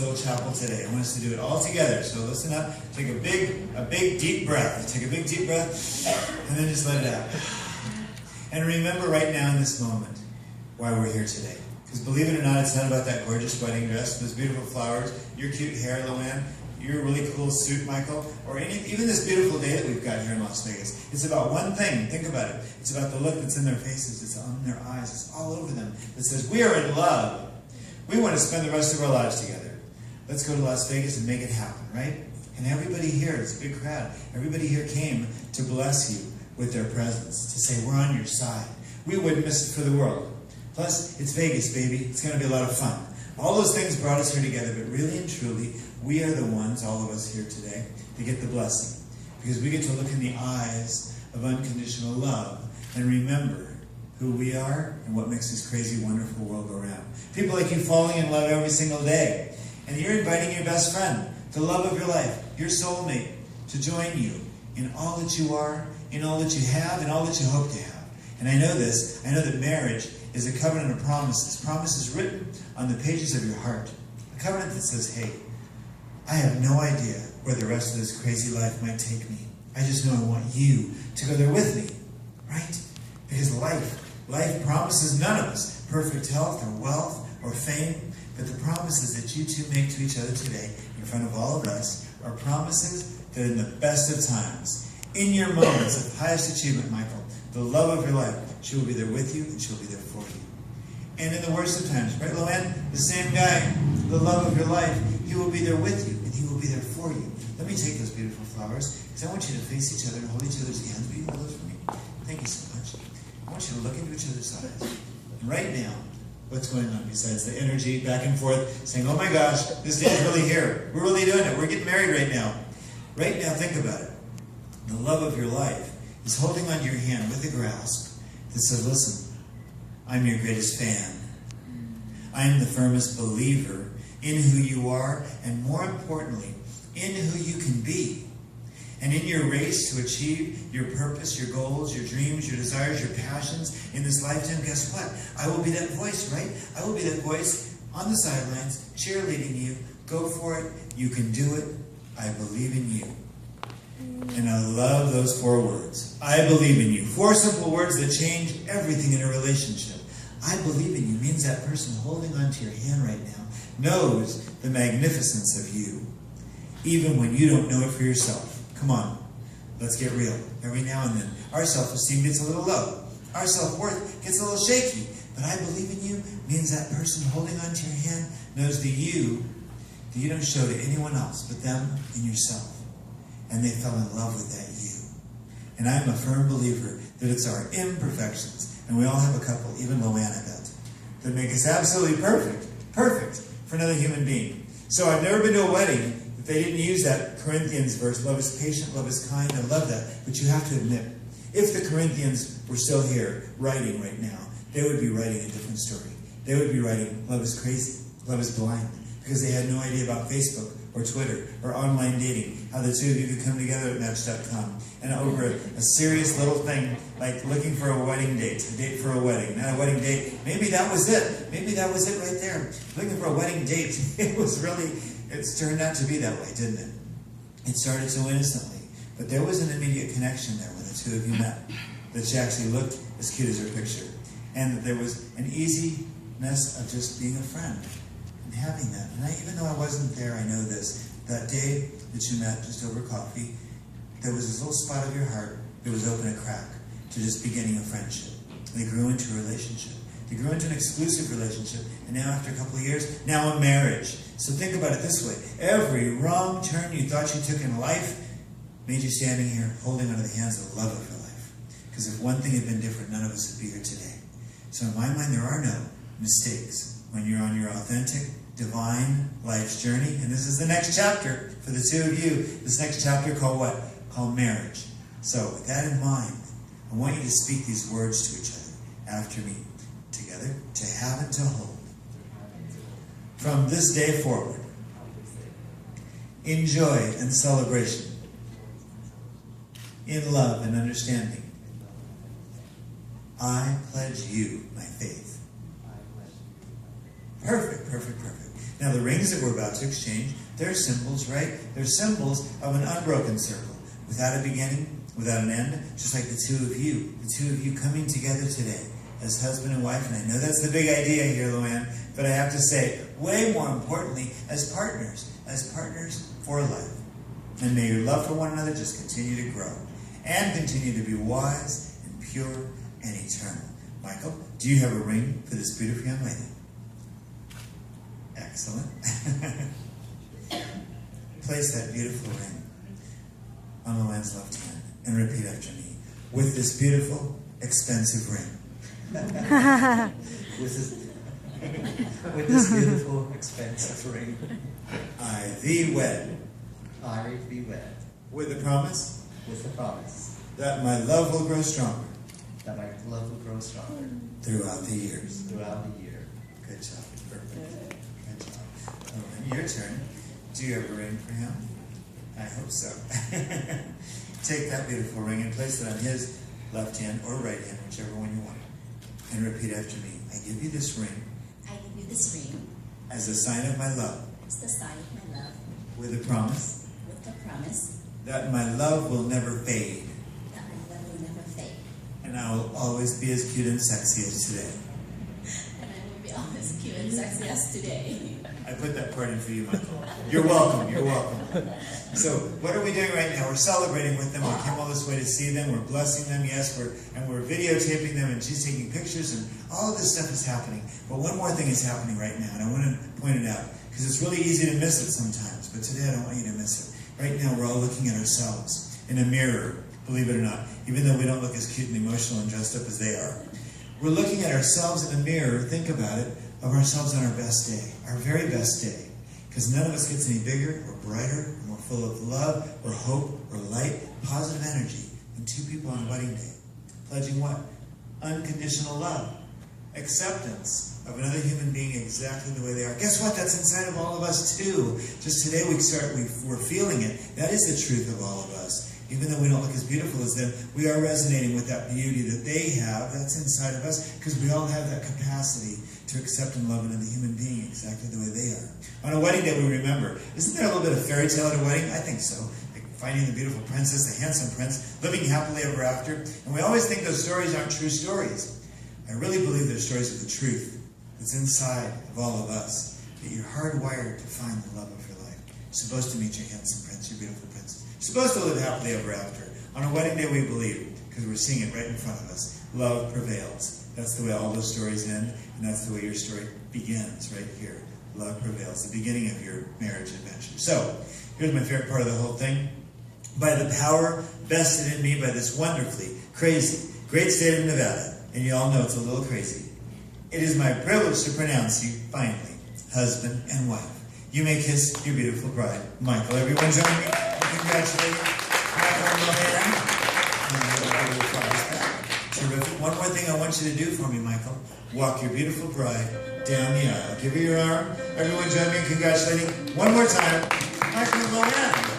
little chapel today. I want us to do it all together. So listen up. Take a big deep breath. Take a big deep breath, and then just let it out. And remember right now in this moment why we're here today. Because believe it or not, it's not about that gorgeous wedding dress, those beautiful flowers, your cute hair, Luann, your really cool suit, Michael, or even this beautiful day that we've got here in Las Vegas. It's about one thing. Think about it. It's about the look that's in their faces. It's on their eyes. It's all over them. It says, we are in love. We want to spend the rest of our lives together. Let's go to Las Vegas and make it happen, right? And everybody here, it's a big crowd, everybody here came to bless you with their presence, to say, we're on your side. We wouldn't miss it for the world. Plus, it's Vegas, baby. It's going to be a lot of fun. All those things brought us here together, but really and truly, we are the ones, all of us here today, to get the blessing. Because we get to look in the eyes of unconditional love and remember who we are and what makes this crazy, wonderful world go round. People like you falling in love every single day. And you're inviting your best friend, the love of your life, your soulmate, to join you in all that you are, in all that you have, and all that you hope to have. And I know this. I know that marriage is a covenant of promises. Promises written on the pages of your heart. A covenant that says, hey, I have no idea where the rest of this crazy life might take me. I just know I want you to go there with me, right? Because life promises none of us perfect health or wealth or fame, but the promises that you two make to each other today in front of all of us are promises that in the best of times, in your moments of highest achievement, Michael, the love of your life, she will be there with you and she'll be there for you. And in the worst of times, right, Luann? The same guy, the love of your life, he will be there with you and he will be there for you. Let me take those beautiful flowers because I want you to face each other and hold each other's hands. Will you hold those for me? Thank you so much. I want you to look into each other's eyes. And right now, what's going on besides the energy back and forth saying, oh my gosh, this day's really here. We're really doing it. We're getting married right now. Right now, think about it. The love of your life is holding on to your hand with a grasp that says, listen, I'm your greatest fan. I am the firmest believer in who you are, and more importantly, in who you can be. And in your race to achieve your purpose, your goals, your dreams, your desires, your passions in this lifetime, guess what? I will be that voice, right? I will be that voice on the sidelines, cheerleading you. Go for it. You can do it. I believe in you. And I love those 4 words. I believe in you. 4 simple words that change everything in a relationship. I believe in you means that person holding onto your hand right now knows the magnificence of you, even when you don't know it for yourself. Come on, let's get real. Every now and then, our self-esteem gets a little low. Our self-worth gets a little shaky. But I believe in you means that person holding onto your hand knows the you that you don't show to anyone else but them and yourself. And they fell in love with that you. And I'm a firm believer that it's our imperfections, and we all have a couple, even Luann, I bet, that make us absolutely perfect for another human being. So I've never been to a wedding that they didn't use that Corinthians verse, love is patient, love is kind. I love that. But you have to admit, if the Corinthians were still here writing right now, they would be writing a different story. They would be writing, love is crazy, love is blind, because they had no idea about Facebook or Twitter or online dating, how the two of you could come together at Match.com and over a serious little thing like looking for a wedding date, a date for a wedding, not a wedding date. Maybe that was it. Maybe that was it right there. Looking for a wedding date. It's turned out to be that way, didn't it? It started so innocently, but there was an immediate connection there when the two of you met, that she actually looked as cute as her picture, and that there was an easiness of just being a friend. Having that. And even though I wasn't there, I know this. That day that you met just over coffee, there was this little spot of your heart that was open a crack to just beginning a friendship. They grew into a relationship. They grew into an exclusive relationship. And now after a couple of years, now a marriage. So think about it this way. Every wrong turn you thought you took in life made you standing here holding onto the hands of the love of your life. Because if one thing had been different, none of us would be here today. So in my mind, there are no mistakes when you're on your authentic, divine life's journey. And this is the next chapter for the two of you. This next chapter called what? Called marriage. So with that in mind, I want you to speak these words to each other after me. Together. To have and to hold. From this day forward. In joy and celebration. In love and understanding. I pledge you my faith. Perfect, perfect, perfect. Now the rings that we're about to exchange, they're symbols, right? They're symbols of an unbroken circle, without a beginning, without an end, just like the two of you coming together today as husband and wife. And I know that's the big idea here, Luann, but I have to say, way more importantly, as partners for life. And may your love for one another just continue to grow and continue to be wise and pure and eternal. Michael, do you have a ring for this beautiful young lady? Excellent. Place that beautiful ring on Luann's left hand and repeat after me. With this beautiful, expensive ring. With this beautiful, expensive ring. I thee wed. I thee wed. With the promise. With the promise. That my love will grow stronger. That my love will grow stronger. Throughout the years. Throughout the year. Good job. Perfect. Good job. Oh, your turn. Do you have a ring for him? I hope so. Take that beautiful ring and place it on his left hand or right hand, whichever one you want. And repeat after me. I give you this ring. I give you this ring. As a sign of my love. As the sign of my love. With a promise. With the promise. That my love will never fade. That my love will never fade. And I will always be as cute and sexy as today. And I will be always cute and sexy as today. I put that part in for you, Michael. You're welcome. You're welcome. So, what are we doing right now? We're celebrating with them. We came all this way to see them. We're blessing them. Yes, we're videotaping them, and she's taking pictures, and all of this stuff is happening. But one more thing is happening right now, and I want to point it out because it's really easy to miss it sometimes. But today, I don't want you to miss it. Right now, we're all looking at ourselves in a mirror. Believe it or not, even though we don't look as cute and emotional and dressed up as they are, we're looking at ourselves in a mirror. Think about it. Of ourselves on our best day, our very best day. Because none of us gets any bigger or brighter or more full of love or hope or light, positive energy than two people on a wedding day. Pledging what? Unconditional love. Acceptance of another human being exactly the way they are. Guess what? That's inside of all of us too. Just today we're feeling it. That is the truth of all of us. Even though we don't look as beautiful as them, we are resonating with that beauty that they have. That's inside of us because we all have that capacity to accept and love another human being exactly the way they are. On a wedding day, we remember. Isn't there a little bit of fairy tale at a wedding? I think so. Like finding the beautiful princess, the handsome prince, living happily ever after. And we always think those stories aren't true stories. I really believe they're stories of the truth that's inside of all of us, that you're hardwired to find the love of your life. You're supposed to meet your handsome prince, your beautiful princess. You're supposed to live happily ever after. On a wedding day, we believe, because we're seeing it right in front of us, love prevails. That's the way all those stories end, and that's the way your story begins, right here. Love prevails, the beginning of your marriage adventure. So, here's my favorite part of the whole thing. By the power vested in me by this wonderfully crazy, great state of Nevada, and you all know it's a little crazy, it is my privilege to pronounce you, finally, husband and wife. You may kiss your beautiful bride, Michael. Everyone join me. Congratulations, Michael and Luann. Terrific. One more thing I want you to do for me, Michael. Walk your beautiful bride down the aisle. Give her your arm. Everyone join me in congratulating one more time, Michael and Luann.